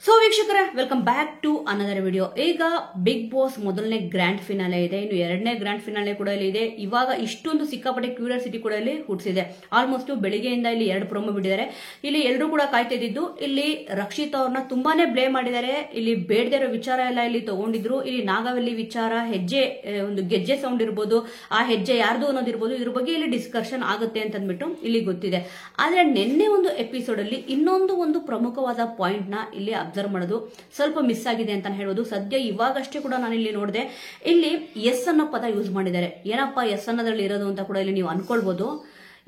So ವೀಕ್ಷಕರೇ, welcome back to another video. ಈಗ Bigg Boss ಮೊದಲನೇ ಗ್ರ್ಯಾಂಡ್ ಫಿನಾಲೆ ಇದೆ, ಇನ್ನು ಎರಡನೇ ಗ್ರ್ಯಾಂಡ್ ಫಿನಾಲೆ ಕೂಡ ಇಲ್ಲಿ ಇದೆ. ಇವಾಗ ಇಷ್ಟೊಂದು ಸಿಕ್ಕಾಪಟ್ಟೆ ಕ್ಯೂರಿಯಾಸಿಟಿ ಕೂಡ ಇಲ್ಲಿ ಹುಟ್ಟಿಸಿದೆ. ಆಲ್ಮೋಸ್ಟ್ ಬೆಳಿಗ್ಗೆಯಿಂದ ಇಲ್ಲಿ 2 ಪ್ರೊಮೋ ಬಿಟ್ಟಿದ್ದಾರೆ. ಇಲ್ಲಿ ಎಲ್ಲರೂ ಕೂಡ ಕಾಯ್ತಿದ್ದು, ಇಲ್ಲಿ ರಕ್ಷಿತ್ ಅವ್ರನ್ನ ತುಂಬಾನೇ ಬ್ಲೇಮ್ ಮಾಡಿದ್ದಾರೆ. ಇಲ್ಲಿ ಬೇಡದೇ ಇರೋ ವಿಚಾರ ಎಲ್ಲ ಇಲ್ಲಿ ತಗೊಂಡಿದ್ರು. ಇಲ್ಲಿ ನಾಗವಲ್ಲಿ ವಿಚಾರ, ಹೆಜ್ಜೆ, ಒಂದು ಗೆಜ್ಜೆ ಸೌಂಡ್ ಇರ್ಬೋದು, ಆ ಹೆಜ್ಜೆ ಯಾರ್ದು ಅನ್ನೋದಿರ್ಬೋದು, ಇದ್ರ ಬಗ್ಗೆ ಇಲ್ಲಿ ಡಿಸ್ಕಷನ್ ಆಗುತ್ತೆ ಅಂತ ಅಂದ್ಬಿಟ್ಟು ಇಲ್ಲಿ ಗೊತ್ತಿದೆ. ಆದ್ರೆ ನಿನ್ನೆ ಒಂದು ಎಪಿಸೋಡ್ ಅಲ್ಲಿ ಇನ್ನೊಂದು ಪ್ರಮುಖವಾದ ಪಾಯಿಂಟ್ ನ ಇಲ್ಲಿ ಅಬ್ಸರ್ವ್ ಮಾಡೋದು ಸ್ವಲ್ಪ ಮಿಸ್ ಆಗಿದೆ ಅಂತ ಹೇಳ್ಬೋದು. ಸದ್ಯ ಇವಾಗಷ್ಟೇ ಕೂಡ ನಾನು ಇಲ್ಲಿ ನೋಡಿದೆ, ಇಲ್ಲಿ ಎಸ್ ಅನ್ನೋ ಪದ ಯೂಸ್ ಮಾಡಿದ್ದಾರೆ. ಏನಪ್ಪಾ ಎಸ್ ಅನ್ನೋದ್ರಲ್ಲಿ ಇರೋದು ಅಂತ ಕೂಡ ಇಲ್ಲಿ ನೀವು ಅನ್ಕೊಳ್ಬಹುದು.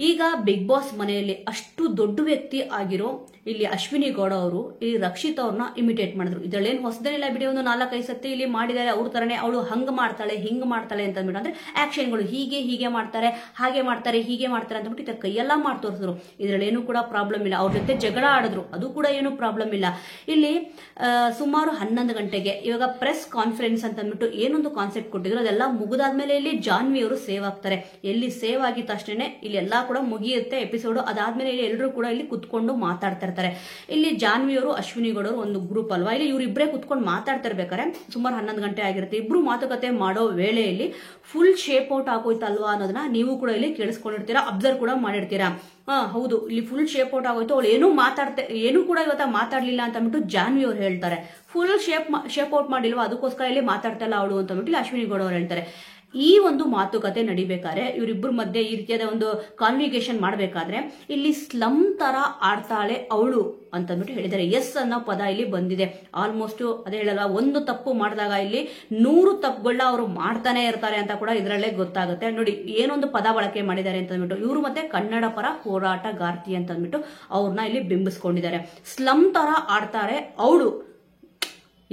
ಈಗ ಬಿಗ್ ಬಾಸ್ ಮನೆಯಲ್ಲಿ ಅಷ್ಟು ದೊಡ್ಡ ವ್ಯಕ್ತಿ ಆಗಿರೋ ಇಲ್ಲಿ ಅಶ್ವಿನಿ ಗೌಡ ಅವರು ಇಲ್ಲಿ ರಕ್ಷಿತ್ ಅವ್ರನ್ನ ಇಮಿಟೇಟ್ ಮಾಡಿದ್ರು. ಇದ್ರಲ್ಲೇನು ಹೊಸದೇನಿಲ್ಲ ಬಿಡಿ, ಒಂದು 4-5 ಸತಿ ಇಲ್ಲಿ ಮಾಡಿದ್ದಾರೆ. ಅವ್ರ ತರನೇ ಅವಳು ಹಂಗ್ ಮಾಡ್ತಾಳೆ ಹಿಂಗ್ ಮಾಡ್ತಾಳೆ ಅಂತ ಅಂದ್ಬಿಟ್ಟು, ಅಂದ್ರೆ ಆಕ್ಷನ್ಗಳು ಹೀಗೆ ಮಾಡ್ತಾರೆ, ಹಾಗೆ ಮಾಡ್ತಾರೆ, ಹೀಗೆ ಮಾಡ್ತಾರೆ ಅಂತ ಬಿಟ್ಟು ಕೈಯೆಲ್ಲ ಮಾಡಿ ತೋರಿಸಿದ್ರು. ಇದ್ರಲ್ಲೇನು ಕೂಡ ಪ್ರಾಬ್ಲಮ್ ಇಲ್ಲ. ಅವ್ರ ಜೊತೆ ಜಗಳ ಆಡಿದ್ರು, ಅದು ಕೂಡ ಏನು ಪ್ರಾಬ್ಲಮ್ ಇಲ್ಲ. ಇಲ್ಲಿ ಸುಮಾರು 11 ಗಂಟೆಗೆ ಇವಾಗ ಪ್ರೆಸ್ ಕಾನ್ಫರೆನ್ಸ್ ಅಂತ ಅಂದ್ಬಿಟ್ಟು ಏನೊಂದು ಕಾನ್ಸೆಪ್ಟ್ ಕೊಟ್ಟಿದ್ರು, ಅದೆಲ್ಲ ಮುಗಿದಾದ್ಮೇಲೆ ಇಲ್ಲಿ ಜಾನ್ವಿ ಅವರು ಸೇವ್ ಆಗ್ತಾರೆ. ಎಲ್ಲಿ ಸೇವ್ ಆಗಿದ ತಕ್ಷಣ ಇಲ್ಲಿ ಎಲ್ಲಾ ಕೂಡ ಮುಗಿಯುತ್ತೆ ಎಪಿಸೋಡ್. ಅದಾದ್ಮೇಲೆ ಇಲ್ಲಿ ಎಲ್ಲರೂ ಕೂಡ ಇಲ್ಲಿ ಕುತ್ಕೊಂಡು ಮಾತಾಡ್ತಾ ಇರ್ತಾರೆ. ಇಲ್ಲಿ ಜಾನ್ವಿ ಅವರು ಅಶ್ವಿನಿ ಗೌಡ ಅವರು ಒಂದು ಗ್ರೂಪ್ ಅಲ್ವಾ, ಇಲ್ಲಿ ಇವರಿಬ್ಬರೇ ಕುತ್ಕೊಂಡು ಮಾತಾಡ್ತಾ ಇರ್ಬೇಕಾರೆ ಸುಮಾರು 11 ಗಂಟೆ ಆಗಿರುತ್ತೆ. ಇಬ್ರು ಮಾತುಕತೆ ಮಾಡೋ ವೇಳೆಯಲ್ಲಿ ಫುಲ್ ಶೇಪ್ ಔಟ್ ಆಗೋಯ್ತಲ್ವಾ ಅನ್ನೋದನ್ನ ನೀವು ಕೂಡ ಇಲ್ಲಿ ಕೇಳಿಸ್ಕೊಂಡಿರ್ತೀರಾ, ಅಬ್ಸರ್ವ್ ಕೂಡ ಮಾಡಿರ್ತೀರಾ. ಹೌದು, ಇಲ್ಲಿ ಫುಲ್ ಶೇಪ್ ಔಟ್ ಆಗೋಯ್ತು. ಅವಳು ಏನು ಕೂಡ ಇವತ್ತ ಮಾತಾಡ್ಲಿಲ್ಲ ಅಂತ ಅಂದ್ಬಿಟ್ಟು ಜಾನ್ವಿ ಅವ್ರು ಹೇಳ್ತಾರೆ. ಫುಲ್ ಶೇಪ್ ಔಟ್ ಮಾಡಿಲ್ವಾ, ಅದಕ್ಕೋಸ್ಕರ ಇಲ್ಲಿ ಮಾತಾಡ್ತಾ ಇಲ್ಲ ಅವಳು ಅಂತ ಅಂದ್ಬಿಟ್ಟು ಅಶ್ವಿನಿ ಗೌಡ ಅವ್ರು ಹೇಳ್ತಾರೆ. ಈ ಒಂದು ಮಾತುಕತೆ ನಡಿಬೇಕಾದ್ರೆ ಇವರಿಬ್ಬರ ಮಧ್ಯೆ ಈ ರೀತಿಯಾದ ಒಂದು ಕಾನ್ವಿಗೇಷನ್ ಮಾಡಬೇಕಾದ್ರೆ ಇಲ್ಲಿ ಸ್ಲಮ್ ತರ ಆಡ್ತಾಳೆ ಅವಳು ಅಂತಂದ್ಬಿಟ್ಟು ಹೇಳಿದ್ದಾರೆ. ಎಸ್ ಅನ್ನೋ ಪದ ಇಲ್ಲಿ ಬಂದಿದೆ. ಆಲ್ಮೋಸ್ಟ್ ಅದೇ ಹೇಳಲ್ಲ, ಒಂದು ತಪ್ಪು ಮಾಡಿದಾಗ ಇಲ್ಲಿ 100 ತಪ್ಪುಗಳನ್ನ ಅವರು ಮಾಡ್ತಾನೆ ಇರ್ತಾರೆ ಅಂತ ಕೂಡ ಇದರಲ್ಲೇ ಗೊತ್ತಾಗುತ್ತೆ. ನೋಡಿ ಏನೊಂದು ಪದ ಬಳಕೆ ಮಾಡಿದ್ದಾರೆ ಅಂತ ಅಂದ್ಬಿಟ್ಟು, ಇವರು ಮತ್ತೆ ಕನ್ನಡ ಪರ ಹೋರಾಟಗಾರ್ತಿ ಅಂತ ಅಂದ್ಬಿಟ್ಟು ಅವ್ರನ್ನ ಇಲ್ಲಿ ಬಿಂಬಿಸ್ಕೊಂಡಿದ್ದಾರೆ. ಸ್ಲಮ್ ತರ ಆಡ್ತಾರೆ ಅವಳು.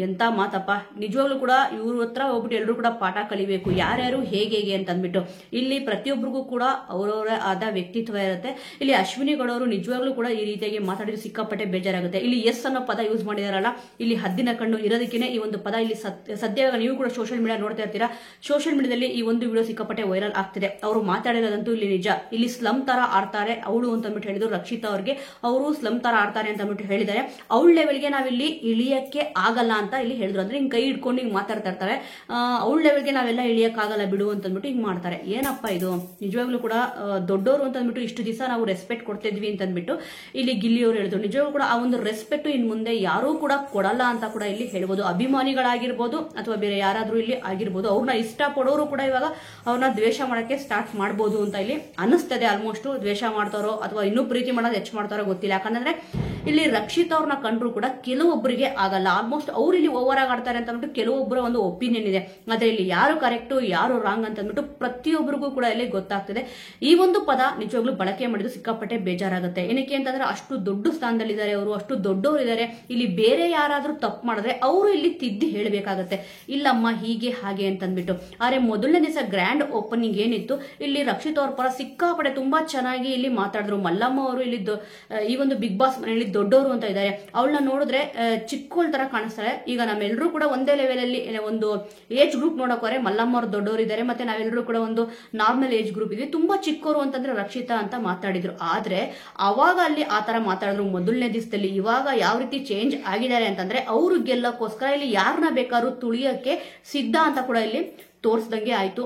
ಎಂತ ಮಾತಪ್ಪ, ನಿಜವಾಗ್ಲೂ ಕೂಡ ಇವ್ರ ಹತ್ರ ಹೋಗ್ಬಿಟ್ಟು ಎಲ್ಲರೂ ಕೂಡ ಪಾಠ ಕಲಿಬೇಕು, ಯಾರ್ಯಾರು ಹೇಗೆ ಅಂತ ಅಂದ್ಬಿಟ್ಟು. ಇಲ್ಲಿ ಪ್ರತಿಯೊಬ್ಬರಿಗೂ ಕೂಡ ಅವರವರ ಆದ ವ್ಯಕ್ತಿತ್ವ ಇರುತ್ತೆ. ಇಲ್ಲಿ ಅಶ್ವಿನಿ ಗೌಡ ಅವರು ನಿಜವಾಗ್ಲೂ ಕೂಡ ಈ ರೀತಿಯಾಗಿ ಮಾತಾಡಿದ್ರು ಸಿಕ್ಕಾಪಟ್ಟೆ ಬೇಜಾರಾಗುತ್ತೆ. ಇಲ್ಲಿ ಎಸ್ ಅನ್ನೋ ಪದ ಯೂಸ್ ಮಾಡಿದಾರಲ್ಲ, ಇಲ್ಲಿ ಹದ್ದಿನ ಕಣ್ಣು ಇರೋದಕ್ಕೇನೆ ಈ ಒಂದು ಪದ ಇಲ್ಲಿ ಸದ್ಯ ನೀವು ಕೂಡ ಸೋಷಿಯಲ್ ಮೀಡಿಯಾ ನೋಡ್ತಾ ಇರ್ತೀರಾ. ಸೋಷಿಯಲ್ ಮೀಡಿಯಾದಲ್ಲಿ ಈ ಒಂದು ವಿಡಿಯೋ ಸಿಕ್ಕಾಪಟ್ಟೆ ವೈರಲ್ ಆಗ್ತಿದೆ. ಅವರು ಮಾತಾಡಿರೋದಂತೂ ಇಲ್ಲಿ ನಿಜ. ಇಲ್ಲಿ ಸ್ಲಮ್ ತರ ಆಡ್ತಾರೆ ಅವಳು ಅಂತ ಅಂದ್ಬಿಟ್ಟು ಹೇಳಿದ್ರು ರಕ್ಷಿತಾ ಅವ್ರಿಗೆ. ಅವರು ಸ್ಲಮ್ ತರ ಆಡ್ತಾರೆ ಅಂತ ಅಂದ್ಬಿಟ್ಟು ಹೇಳಿದ್ದಾರೆ. ಅವಳ ಲೆವೆಲ್ಗೆ ನಾವಿಲ್ಲಿ ಇಳಿಯಕ್ಕೆ ಆಗಲ್ಲ ಅಂತ ಇಲ್ಲಿ ಹೇಳಿದ್ರು. ಅಂದ್ರೆ ಹಿಂಗ್ ಕೈ ಹಿಡ್ಕೊಂಡು ಹಿಂಗ್ ಮಾತಾಡ್ತಾ ಇರ್ತಾರೆ. ಅವಳ ಲೆವೆಲ್ಗೆ ನಾವೆಲ್ಲ ಇಳಿಯಕ್ ಆಗಲ್ಲ ಬಿಡು ಅಂತ ಅಂದ್ಬಿಟ್ಟು ಹಿಂಗ್ ಮಾಡ್ತಾರೆ. ಏನಪ್ಪಾ ಇದು, ನಿಜವಾಗ್ಲೂ ಕೂಡ ದೊಡ್ಡವರು ಅಂತ ಅಂದ್ಬಿಟ್ಟು ಇಷ್ಟು ದಿವಸ ನಾವು ರೆಸ್ಪೆಕ್ಟ್ ಕೊಡ್ತಿದ್ವಿ ಅಂತ ಅಂದ್ಬಿಟ್ಟು ಇಲ್ಲಿ ಗಿಲ್ಲಿ ಅವರು ಹೇಳಿದ್ರು. ನಿಜವಾಗ್ಲೂ ಕೂಡ ಆ ಒಂದು ರೆಸ್ಪೆಕ್ಟ್ ಇನ್ ಮುಂದೆ ಯಾರೂ ಕೂಡ ಕೊಡಲ್ಲ ಅಂತ ಕೂಡ ಇಲ್ಲಿ ಹೇಳ್ಬೋದು. ಅಭಿಮಾನಿಗಳಾಗಿರ್ಬೋದು ಅಥವಾ ಬೇರೆ ಯಾರಾದ್ರೂ ಇಲ್ಲಿ ಆಗಿರ್ಬೋದು, ಅವ್ರನ್ನ ಇಷ್ಟ ಪಡೋರು ಕೂಡ ಇವಾಗ ಅವ್ರನ್ನ ದ್ವೇಷ ಮಾಡಕ್ಕೆ ಸ್ಟಾರ್ಟ್ ಮಾಡ್ಬೋದು ಅಂತ ಇಲ್ಲಿ ಅನಿಸ್ತದೆ. ಆಲ್ಮೋಸ್ಟ್ ದ್ವೇಷ ಮಾಡ್ತಾರೋ ಅಥವಾ ಇನ್ನೂ ಪ್ರೀತಿ ಮಾಡೋದು ಹೆಚ್ಚು ಮಾಡ್ತಾರೋ ಗೊತ್ತಿಲ್ಲ. ಯಾಕಂದ್ರೆ ಇಲ್ಲಿ ರಕ್ಷಿತ್ ಅವ್ರನ್ನ ಕಂಡ್ರು ಕೂಡ ಕೆಲವೊಬ್ಬರಿಗೆ ಆಗಲ್ಲ. ಆಲ್ಮೋಸ್ಟ್ ಅವ್ರು ಇಲ್ಲಿ ಓವರ್ ಆಗಿ ಆಡ್ತಾರೆ ಅಂತ ಅಂದ್ಬಿಟ್ಟು ಕೆಲವೊಬ್ಬರ ಒಂದು ಒಪಿನಿಯನ್ ಇದೆ. ಆದ್ರೆ ಇಲ್ಲಿ ಯಾರು ಕರೆಕ್ಟ್ ಯಾರು ರಾಂಗ್ ಅಂತ ಅಂದ್ಬಿಟ್ಟು ಪ್ರತಿಯೊಬ್ಬರಿಗೂ ಕೂಡ ಇಲ್ಲಿ ಗೊತ್ತಾಗ್ತದೆ. ಈ ಒಂದು ಪದ ನಿಜವಾಗ್ಲೂ ಬಳಕೆ ಮಾಡಿದ್ದು ಸಿಕ್ಕಾಪಟ್ಟೆ ಬೇಜಾರಾಗುತ್ತೆ. ಏನಕ್ಕೆ ಅಂತಂದ್ರೆ ಅಷ್ಟು ದೊಡ್ಡ ಸ್ಥಾನದಲ್ಲಿದ್ದಾರೆ ಅವರು, ಅಷ್ಟು ದೊಡ್ಡವರು ಇದ್ದಾರೆ. ಇಲ್ಲಿ ಬೇರೆ ಯಾರಾದ್ರೂ ತಪ್ಪು ಮಾಡಿದ್ರೆ ಅವರು ಇಲ್ಲಿ ತಿದ್ದಿ ಹೇಳಬೇಕಾಗತ್ತೆ, ಇಲ್ಲಮ್ಮ ಹೀಗೆ ಹಾಗೆ ಅಂತ ಅಂದ್ಬಿಟ್ಟು. ಆದ್ರೆ ಮೊದಲನೇ ದಿವಸ ಗ್ರ್ಯಾಂಡ್ ಓಪನಿಂಗ್ ಏನಿತ್ತು, ಇಲ್ಲಿ ರಕ್ಷಿತ್ ಅವ್ರ ಪರ ಸಿಕ್ಕಾಪಟ್ಟೆ ತುಂಬಾ ಚೆನ್ನಾಗಿ ಇಲ್ಲಿ ಮಾತಾಡಿದ್ರು. ಮಲ್ಲಮ್ಮ ಅವರು ಇಲ್ಲಿ ಈ ಒಂದು ಬಿಗ್ ಬಾಸ್ ಮನೆಯಲ್ಲಿ ದೊಡ್ಡವರು ಅಂತ ಇದ್ದಾರೆ. ಅವಳನ್ನ ನೋಡಿದ್ರೆ ಚಿಕ್ಕೋಳ್ ತರ ಕಾಣಿಸ್ತಾರೆ. ಈಗ ನಾವೆಲ್ಲರೂ ಕೂಡ ಒಂದೇ ಲೆವೆಲ್ ಅಲ್ಲಿ ಒಂದು ಏಜ್ ಗ್ರೂಪ್ ನೋಡೋಕೋರೆ ಮಲ್ಲಮ್ಮ ಅವರು ದೊಡ್ಡವರು ಇದ್ದಾರೆ, ಮತ್ತೆ ನಾವೆಲ್ಲರೂ ಕೂಡ ಒಂದು ನಾರ್ಮಲ್ ಏಜ್ ಗ್ರೂಪ್ ಇದೆ. ತುಂಬಾ ಚಿಕ್ಕವರು ಅಂತಂದ್ರೆ ರಕ್ಷಿತಾ ಅಂತ ಮಾತಾಡಿದ್ರು. ಆದ್ರೆ ಅವಾಗ ಅಲ್ಲಿ ಆತರ ಮಾತಾಡಿದ್ರು ಮೊದಲನೇ ದಿವಸದಲ್ಲಿ. ಇವಾಗ ಯಾವ ರೀತಿ ಚೇಂಜ್ ಆಗಿದ್ದಾರೆ ಅಂತಂದ್ರೆ ಅವರು ಗೆಲ್ಲಕ್ಕೋಸ್ಕರ ಇಲ್ಲಿ ಯಾರನ್ನ ಬೇಕಾದ್ರೂ ತುಳಿಯಕ್ಕೆ ಸಿದ್ಧ ಅಂತ ಕೂಡ ಇಲ್ಲಿ ತೋರಿಸ್ದಂಗೆ ಆಯ್ತು.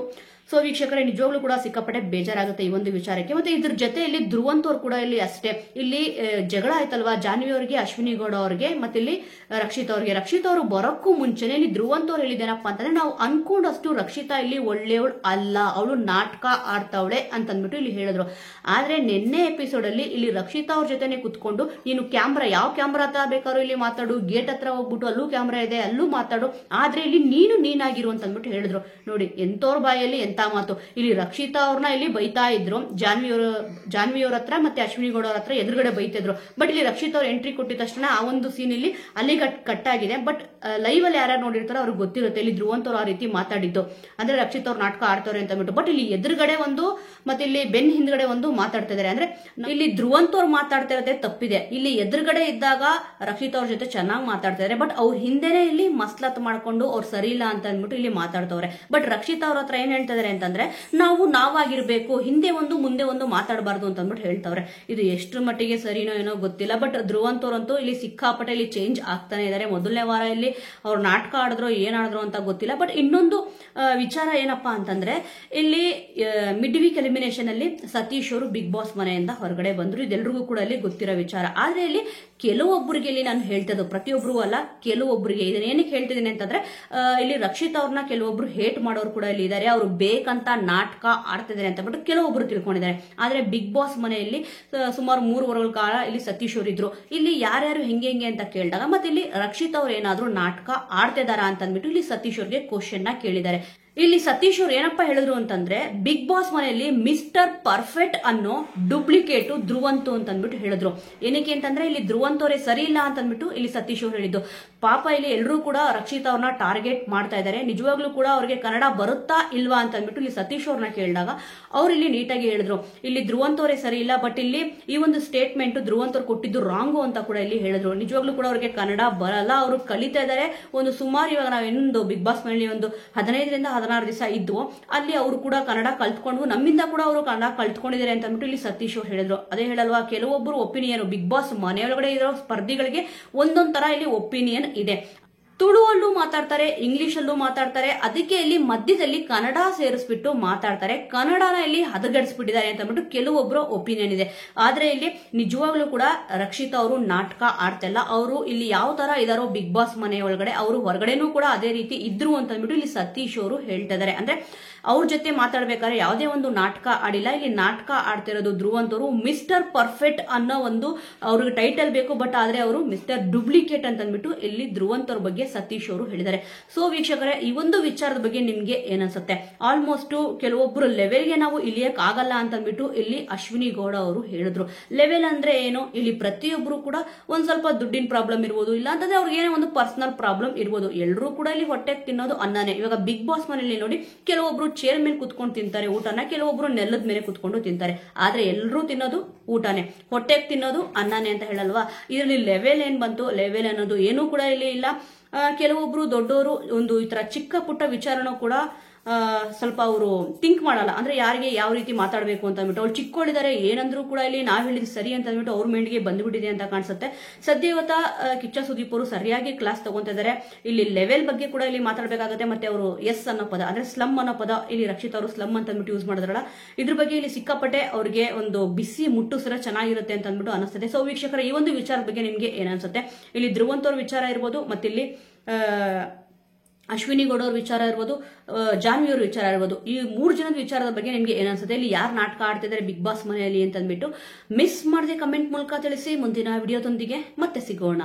ಸೊ ವೀಕ್ಷಕರೇ, ನಿಜವಾಗ್ಲೂ ಕೂಡ ಸಿಕ್ಕಾಪಟ್ಟೆ ಬೇಜಾರಾಗುತ್ತೆ ಈ ಒಂದು ವಿಚಾರಕ್ಕೆ. ಮತ್ತೆ ಇದ್ರ ಜೊತೆಯಲ್ಲಿ ಧ್ರುವಂತವ್ರು ಕೂಡ ಇಲ್ಲಿ ಅಷ್ಟೇ. ಇಲ್ಲಿ ಜಗಳ ಆಯ್ತಲ್ವಾ ಜಾನ್ವಿ ಅವರಿಗೆ, ಅಶ್ವಿನಿ ಗೌಡ ಅವ್ರಿಗೆ, ಮತ್ತೆ ಇಲ್ಲಿ ರಕ್ಷಿತ್ ಅವ್ರಿಗೆ. ರಕ್ಷಿತ್ ಅವರು ಬರೋಕ್ಕೂ ಮುಂಚೆನೆ ಇಲ್ಲಿ ಧ್ರುವಂತವ್ರು ಹೇಳಿದೇನಪ್ಪ ಅಂತಂದ್ರೆ, ನಾವು ಅನ್ಕೊಂಡಷ್ಟು ರಕ್ಷಿತಾ ಇಲ್ಲಿ ಒಳ್ಳೆಯವಳು ಅಲ್ಲ, ಅವಳು ನಾಟಕ ಆಡ್ತಾವಳೆ ಅಂತಂದ್ಬಿಟ್ಟು ಇಲ್ಲಿ ಹೇಳಿದ್ರು. ಆದ್ರೆ ನಿನ್ನೆ ಎಪಿಸೋಡ್ ಅಲ್ಲಿ ಇಲ್ಲಿ ರಕ್ಷಿತಾ ಅವ್ರ ಜೊತೆನೆ ಕುತ್ಕೊಂಡು, ನೀನು ಕ್ಯಾಮ್ರಾ ಯಾವ ಕ್ಯಾಮ್ರಾ ಹತ್ರ ಬೇಕಾದ್ರೂ ಇಲ್ಲಿ ಮಾತಾಡು, ಗೇಟ್ ಹತ್ರ ಹೋಗ್ಬಿಟ್ಟು ಅಲ್ಲೂ ಕ್ಯಾಮ್ರಾ ಇದೆ ಅಲ್ಲೂ ಮಾತಾಡು, ಆದ್ರೆ ಇಲ್ಲಿ ನೀನಾಗಿರು ಅಂತ ಅಂದ್ಬಿಟ್ಟು ಹೇಳಿದ್ರು. ನೋಡಿ ಎಂತವ್ರ ಬಾಯಲ್ಲಿ ಎಂತ ಮಾತು. ಇಲ್ಲಿ ರಕ್ಷಿತಾ ಅವ್ರನ್ನ ಇಲ್ಲಿ ಬೈತಾ ಇದ್ರು ಜಾನ್ವಿ ಅವ್ರ ಹತ್ರ ಮತ್ತೆ ಅಶ್ವಿನಿ ಗೌಡ ಅವ್ರ ಹತ್ರ ಎದುರುಗಡೆ ಬೈತಿದ್ರು. ಬಟ್ ಇಲ್ಲಿ ರಕ್ಷಿತ್ ಅವ್ರ ಎಂಟ್ರಿ ಕೊಟ್ಟಿದ ತಕ್ಷಣ ಆ ಒಂದು ಸೀನ್ ಇಲ್ಲಿ ಅಲ್ಲಿ ಕಟ್ ಆಗಿದೆ. ಬಟ್ ಲೈವ್ ಅಲ್ಲಿ ಯಾರು ನೋಡಿರ್ತಾರೋ ಅವ್ರಿಗೆ ಗೊತ್ತಿರುತ್ತೆ ಇಲ್ಲಿ ಧ್ರುವಂತವ್ರು ಆ ರೀತಿ ಮಾತಾಡಿದ್ದು, ಅಂದ್ರೆ ರಕ್ಷಿತ್ ಅವ್ರ ನಾಟಕ ಆಡ್ತಾರೆ ಅಂತ ಅಂದ್ಬಿಟ್ಟು. ಬಟ್ ಇಲ್ಲಿ ಎದುರುಗಡೆ ಒಂದು ಮತ್ತೆ ಇಲ್ಲಿ ಬೆನ್ ಹಿಂದ್ಗಡೆ ಒಂದು ಮಾತಾಡ್ತಾ ಇದಾರೆ. ಅಂದ್ರೆ ಇಲ್ಲಿ ಧ್ರುವಂತವ್ರು ಮಾತಾಡ್ತಾ ಇರೋದೇ ತಪ್ಪಿದೆ. ಇಲ್ಲಿ ಎದುರುಗಡೆ ಇದ್ದಾಗ ರಕ್ಷಿತ್ ಅವ್ರ ಜೊತೆ ಚೆನ್ನಾಗಿ ಮಾತಾಡ್ತಾ ಇದಾರೆ, ಬಟ್ ಅವ್ರ ಹಿಂದೆನೆ ಇಲ್ಲಿ ಮಸ್ಲತ್ ಮಾಡ್ಕೊಂಡು ಅವ್ರು ಸರಿ ಇಲ್ಲ ಅಂತ ಅಂದ್ಬಿಟ್ಟು ಇಲ್ಲಿ ಮಾತಾಡ್ತವ್ರೆ. ಬಟ್ ರಕ್ಷಿತ್ ಅವ್ರ ಹತ್ರ ಏನ್ ಹೇಳ್ತಾ ಇದಾರೆ ಅಂತಂದ್ರೆ ನಾವು ನಾವಾಗಿರ್ಬೇಕು, ಹಿಂದೆ ಒಂದು ಮುಂದೆ ಒಂದು ಮಾತಾಡಬಾರ್ದು ಅಂತ ಅಂದ್ಬಿಟ್ಟು ಹೇಳ್ತಾವ್ರೆ. ಇದು ಎಷ್ಟರ ಮಟ್ಟಿಗೆ ಸರಿನೋ ಏನೋ ಗೊತ್ತಿಲ್ಲ. ಬಟ್ ಧ್ರುವಂತವ್ರಂತೂ ಇಲ್ಲಿ ಸಿಕ್ಕಾಪಟ್ಟೆ ಇಲ್ಲಿ ಚೇಂಜ್ ಆಗ್ತಾನೆ ಇದಾರೆ. ಮೊದಲನೇ ವಾರ ಇಲ್ಲಿ ಅವ್ರು ನಾಟಕ ಆಡಿದ್ರು ಏನಾಡಿದ್ರು ಅಂತ ಗೊತ್ತಿಲ್ಲ. ಬಟ್ ಇನ್ನೊಂದು ವಿಚಾರ ಏನಪ್ಪಾ ಅಂತಂದ್ರೆ, ಇಲ್ಲಿ ಮಿಡ್ ವೀಕ್ ಎಲಿಮಿನೇಷನ್ ಅಲ್ಲಿ ಸತೀಶ್ ಅವರು ಬಿಗ್ ಬಾಸ್ ಮನೆಯಿಂದ ಹೊರಗಡೆ ಬಂದ್ರು. ಇದೆಲ್ಲರಿಗೂ ಕೂಡ ಅಲ್ಲಿ ಗೊತ್ತಿರೋ ವಿಚಾರ. ಆದ್ರೆ ಇಲ್ಲಿ ಕೆಲವೊಬ್ಬರಿಗೆ ಇಲ್ಲಿ ನಾನು ಹೇಳ್ತದ್ದು, ಪ್ರತಿಯೊಬ್ಬರು ಅಲ್ಲ, ಕೆಲವೊಬ್ಬರಿಗೆ ಇದನ್ನ ಏನಕ್ಕೆ ಹೇಳ್ತಿದ್ದೀನಿ ಅಂತಂದ್ರೆ, ಇಲ್ಲಿ ರಕ್ಷಿತ್ ಅವ್ರನ್ನ ಕೆಲವೊಬ್ರು ಹೇಟ್ ಮಾಡೋರು ಕೂಡ ಇಲ್ಲಿ ಇದ್ದಾರೆ. ಅವರು ಬೇಕಂತ ನಾಟಕ ಆಡ್ತಿದ್ದಾರೆ ಅಂತ ಬಿಟ್ಟು ಕೆಲವೊಬ್ರು ತಿಳ್ಕೊಂಡಿದ್ದಾರೆ. ಆದ್ರೆ ಬಿಗ್ ಬಾಸ್ ಮನೆಯಲ್ಲಿ ಸುಮಾರು 3 ವಾರಗಳ ಕಾಲ ಇಲ್ಲಿ ಸತೀಶ್ ಅವರು ಇದ್ರು. ಇಲ್ಲಿ ಯಾರ್ಯಾರು ಹೆಂಗೆ ಅಂತ ಕೇಳಿದಾಗ ಮತ್ತೆ ಇಲ್ಲಿ ರಕ್ಷಿತ್ ಅವ್ರು ಏನಾದ್ರು ನಾಟಕ ಆಡ್ತಿದಾರಾ ಅಂತ ಅಂದ್ಬಿಟ್ಟು ಇಲ್ಲಿ ಸತೀಶ್ ಅವ್ರಿಗೆ ಕ್ವಶನ್ ನ ಕೇಳಿದ್ದಾರೆ. ಇಲ್ಲಿ ಸತೀಶ್ ಅವ್ರು ಏನಪ್ಪಾ ಹೇಳಿದ್ರು ಅಂತಂದ್ರೆ, ಬಿಗ್ ಬಾಸ್ ಮನೆಯಲ್ಲಿ ಮಿಸ್ಟರ್ ಪರ್ಫೆಕ್ಟ್ ಅನ್ನೋ ಡೂಪ್ಲಿಕೇಟ್ ಧ್ರುವಂತು ಅಂತ ಅಂದ್ಬಿಟ್ಟು ಹೇಳಿದ್ರು. ಏನಕ್ಕೆ ಅಂತಂದ್ರೆ, ಇಲ್ಲಿ ಧ್ರುವಂತವರೇ ಸರಿ ಇಲ್ಲ ಅಂತ ಅಂದ್ಬಿಟ್ಟು ಇಲ್ಲಿ ಸತೀಶ್ ಅವ್ರು ಹೇಳಿದ್ದು. ಪಾಪ ಇಲ್ಲಿ ಎಲ್ಲರೂ ಕೂಡ ರಕ್ಷಿತ್ ಅವ್ರನ್ನ ಟಾರ್ಗೆಟ್ ಮಾಡ್ತಾ ಇದ್ದಾರೆ. ನಿಜವಾಗ್ಲೂ ಕೂಡ ಅವ್ರಿಗೆ ಕನ್ನಡ ಬರುತ್ತಾ ಇಲ್ವಾ ಅಂತ ಅಂದ್ಬಿಟ್ಟು ಇಲ್ಲಿ ಸತೀಶ್ ಅವ್ರನ್ನ ಕೇಳಿದಾಗ ಅವ್ರು ಇಲ್ಲಿ ನೀಟಾಗಿ ಹೇಳಿದ್ರು, ಇಲ್ಲಿ ಧ್ರುವಂತವರೇ ಸರಿ ಇಲ್ಲ, ಬಟ್ ಇಲ್ಲಿ ಈ ಒಂದು ಸ್ಟೇಟ್ಮೆಂಟ್ ಧ್ರುವಂತವ್ರು ಕೊಟ್ಟಿದ್ದು ರಾಂಗು ಅಂತ ಕೂಡ ಇಲ್ಲಿ ಹೇಳಿದ್ರು. ನಿಜವಾಗ್ಲೂ ಕೂಡ ಅವ್ರಿಗೆ ಕನ್ನಡ ಬರಲ್ಲ, ಅವರು ಕಲಿತಾ ಇದ್ದಾರೆ. ಒಂದು ಸುಮಾರು ಇವಾಗ ನಾವೇನೊಂದು ಬಿಗ್ ಬಾಸ್ ಮನೆಯಲ್ಲಿ ಒಂದು 15ರಿಂದ 16 ದಿವಸ ಇದ್ದು ಅಲ್ಲಿ ಅವರು ಕೂಡ ಕನ್ನಡ ಕಲ್ತ್ಕೊಂಡು ನಮ್ಮಿಂದ ಕೂಡ ಅವರು ಕನ್ನಡ ಕಲ್ತ್ಕೊಂಡಿದ್ದಾರೆ ಅಂತ ಅಂದ್ಬಿಟ್ಟು ಇಲ್ಲಿ ಸತೀಶ್ ಅವ್ರು ಹೇಳಿದ್ರು. ಅದೇ ಹೇಳಲ್ವಾ, ಕೆಲವೊಬ್ಬರು ಒಪಿನಿಯನ್ ಬಿಗ್ ಬಾಸ್ ಮನೆಯೊಳಗಡೆ ಇರೋ ಸ್ಪರ್ಧಿಗಳಿಗೆ ಒಂದೊಂದ್ ತರ ಇಲ್ಲಿ ಒಪಿನಿಯನ್ ಇದೆ. ತುಳುವಲ್ಲೂ ಮಾತಾಡ್ತಾರೆ, ಇಂಗ್ಲಿಷ್ ಅಲ್ಲೂ ಮಾತಾಡ್ತಾರೆ. ಅದಕ್ಕೆ ಇಲ್ಲಿ ಮಧ್ಯದಲ್ಲಿ ಕನ್ನಡ ಸೇರಿಸ್ಬಿಟ್ಟು ಮಾತಾಡ್ತಾರೆ. ಕನ್ನಡನ ಇಲ್ಲಿ ಹದಗೆಡಿಸ್ಬಿಟ್ಟಿದ್ದಾರೆ ಅಂತ ಅಂದ್ಬಿಟ್ಟು ಕೆಲವೊಬ್ಬರು ಒಪಿನಿಯನ್ ಇದೆ. ಆದ್ರೆ ಇಲ್ಲಿ ನಿಜವಾಗ್ಲೂ ಕೂಡ ರಕ್ಷಿತಾ ಅವರು ನಾಟಕ ಆಡ್ತಿಲ್ಲ. ಅವರು ಇಲ್ಲಿ ಯಾವ ತರ ಇದಾರೋ ಬಿಗ್ ಬಾಸ್ ಮನೆ ಒಳಗಡೆ, ಅವರು ಹೊರಗಡೆನೂ ಕೂಡ ಅದೇ ರೀತಿ ಇದ್ರು ಅಂತ ಅಂದ್ಬಿಟ್ಟು ಇಲ್ಲಿ ಸತೀಶ್ ಅವರು ಹೇಳ್ತಾ ಇದಾರೆ. ಅಂದ್ರೆ ಅವ್ರ ಜೊತೆ ಮಾತಾಡ್ಬೇಕಾದ್ರೆ ಯಾವುದೇ ಒಂದು ನಾಟಕ ಆಡಿಲ್ಲ. ಇಲ್ಲಿ ನಾಟಕ ಆಡ್ತಿರೋದು ಧ್ರುವಂತವರು ಮಿಸ್ಟರ್ ಪರ್ಫೆಕ್ಟ್ ಅನ್ನೋ ಒಂದು ಅವ್ರಿಗೆ ಟೈಟಲ್ ಬೇಕು, ಬಟ್ ಆದ್ರೆ ಅವರು ಮಿಸ್ಟರ್ ಡೂಪ್ಲಿಕೇಟ್ ಅಂತ ಅಂದ್ಬಿಟ್ಟು ಇಲ್ಲಿ ಧ್ರುವಂತವ್ರ ಬಗ್ಗೆ ಸತೀಶ್ ಅವರು ಹೇಳಿದ್ದಾರೆ. ಸೊ ವೀಕ್ಷಕರೇ, ಈ ಒಂದು ವಿಚಾರದ ಬಗ್ಗೆ ನಿಮ್ಗೆ ಏನನ್ಸುತ್ತೆ? ಆಲ್ಮೋಸ್ಟ್ ಕೆಲವೊಬ್ರು ಲೆವೆಲ್ಗೆ ನಾವು ಇಳಿಯಕ್ ಆಗಲ್ಲ ಅಂತ ಅಂದ್ಬಿಟ್ಟು ಇಲ್ಲಿ ಅಶ್ವಿನಿ ಗೌಡ ಅವರು ಹೇಳಿದ್ರು. ಲೆವೆಲ್ ಅಂದ್ರೆ ಏನು? ಇಲ್ಲಿ ಪ್ರತಿಯೊಬ್ರು ಕೂಡ ಒಂದ್ ಸ್ವಲ್ಪ ದುಡ್ಡಿನ ಪ್ರಾಬ್ಲಮ್ ಇರ್ಬೋದು, ಇಲ್ಲ ಅಂತಂದ್ರೆ ಅವ್ರಿಗೆ ಏನೋ ಒಂದು ಪರ್ಸನಲ್ ಪ್ರಾಬ್ಲಮ್ ಇರ್ಬೋದು. ಎಲ್ಲರೂ ಕೂಡ ಇಲ್ಲಿ ಹೊಟ್ಟೆಗೆ ತಿನ್ನೋದು ಅನ್ನನೇ. ಇವಾಗ ಬಿಗ್ ಬಾಸ್ ಮನೆಯಲ್ಲಿ ನೋಡಿ, ಕೆಲವೊಬ್ರು ಚೇರ್ ಮೇಲೆ ಕುತ್ಕೊಂಡು ತಿಂತಾರೆ ಊಟನ, ಕೆಲವೊಬ್ರು ನೆಲದ ಮೇಲೆ ಕುತ್ಕೊಂಡು ತಿಂತಾರೆ. ಆದ್ರೆ ಎಲ್ಲರೂ ತಿನ್ನೋದು ಊಟನೇ, ಹೊಟ್ಟೆಗೆ ತಿನ್ನೋದು ಅನ್ನನೇ ಅಂತ ಹೇಳಲ್ವಾ? ಇದರಲ್ಲಿ ಲೆವೆಲ್ ಏನ್ ಬಂತು? ಲೆವೆಲ್ ಅನ್ನೋದು ಏನೂ ಕೂಡ ಇಲ್ಲಿ ಇಲ್ಲ. ಕೆಲವೊಬ್ರು ದೊಡ್ಡವರು ಒಂದು ಈ ತರ ಚಿಕ್ಕ ಪುಟ್ಟ ವಿಚಾರನೂ ಕೂಡ ಸ್ವಲ್ಪ ಅವರು ಥಿಂಕ್ ಮಾಡಲ್ಲ. ಅಂದ್ರೆ ಯಾರಿಗೆ ಯಾವ ರೀತಿ ಮಾತಾಡಬೇಕು ಅಂತ ಅಂದ್ಬಿಟ್ಟು ಅವ್ರು ಚಿಕ್ಕೋಳಿದ್ದಾರೆ, ಏನಂದ್ರೂ ಕೂಡ ಇಲ್ಲಿ ನಾವ್ ಹೇಳಿದ್ ಸರಿ ಅಂತ ಅಂದ್ಬಿಟ್ಟು ಅವ್ರ ಮೈಂಡ್ಗೆ ಬಂದ್ಬಿಟ್ಟಿದೆ ಅಂತ ಕಾಣಿಸುತ್ತೆ. ಸದ್ಯ ಇವತ್ತ ಕಿಚ್ಚ ಸುದೀಪ್ ಅವರು ಸರಿಯಾಗಿ ಕ್ಲಾಸ್ ತಗೊಂತಿದ್ದಾರೆ. ಇಲ್ಲಿ ಲೆವೆಲ್ ಬಗ್ಗೆ ಕೂಡ ಇಲ್ಲಿ ಮಾತಾಡಬೇಕಾಗುತ್ತೆ. ಮತ್ತೆ ಅವರು ಎಸ್ ಅನ್ನೋ ಪದ, ಅಂದ್ರೆ ಸ್ಲಮ್ ಅನ್ನೋ ಪದ ಇಲ್ಲಿ ರಕ್ಷಿತ್ ಅವರು ಸ್ಲಮ್ ಅಂತ ಅಂದ್ಬಿಟ್ಟು ಯೂಸ್ ಮಾಡಿದ್ರಲ್ಲ, ಇದ್ರ ಬಗ್ಗೆ ಇಲ್ಲಿ ಸಿಕ್ಕಾಪಟ್ಟೆ ಅವ್ರಿಗೆ ಒಂದು ಬಿಸಿ ಮುಟ್ಟಿಸಿದ್ರೆ ಚೆನ್ನಾಗಿರುತ್ತೆ ಅಂತ ಅಂದ್ಬಿಟ್ಟು ಅನಿಸ್ತದೆ. ಸೊ ವೀಕ್ಷಕರ, ಈ ಒಂದು ವಿಚಾರದ ಬಗ್ಗೆ ನಿಮ್ಗೆ ಏನನ್ಸುತ್ತೆ? ಇಲ್ಲಿ ಧ್ರುವಂತವ್ರ ವಿಚಾರ ಇರ್ಬೋದು, ಮತ್ತೆ ಇಲ್ಲಿ ಅಶ್ವಿನಿ ಗೌಡ ಅವ್ರ ವಿಚಾರ ಇರ್ಬೋದು, ಜಾನ್ವಿ ಅವ್ರ ವಿಚಾರ ಇರ್ಬೋದು, ಈ 3 ಜನದ ವಿಚಾರದ ಬಗ್ಗೆ ನಿಮ್ಗೆ ಏನನ್ಸುತ್ತೆ? ಇಲ್ಲಿ ಯಾರು ನಾಟಕ ಆಡ್ತಿದ್ದಾರೆ ಬಿಗ್ ಬಾಸ್ ಮನೆಯಲ್ಲಿ ಅಂತ ಅಂದ್ಬಿಟ್ಟು ಮಿಸ್ ಮಾಡದೆ ಕಮೆಂಟ್ ಮೂಲಕ ತಿಳಿಸಿ. ಮುಂದಿನ ವಿಡಿಯೋದೊಂದಿಗೆ ಮತ್ತೆ ಸಿಗೋಣ.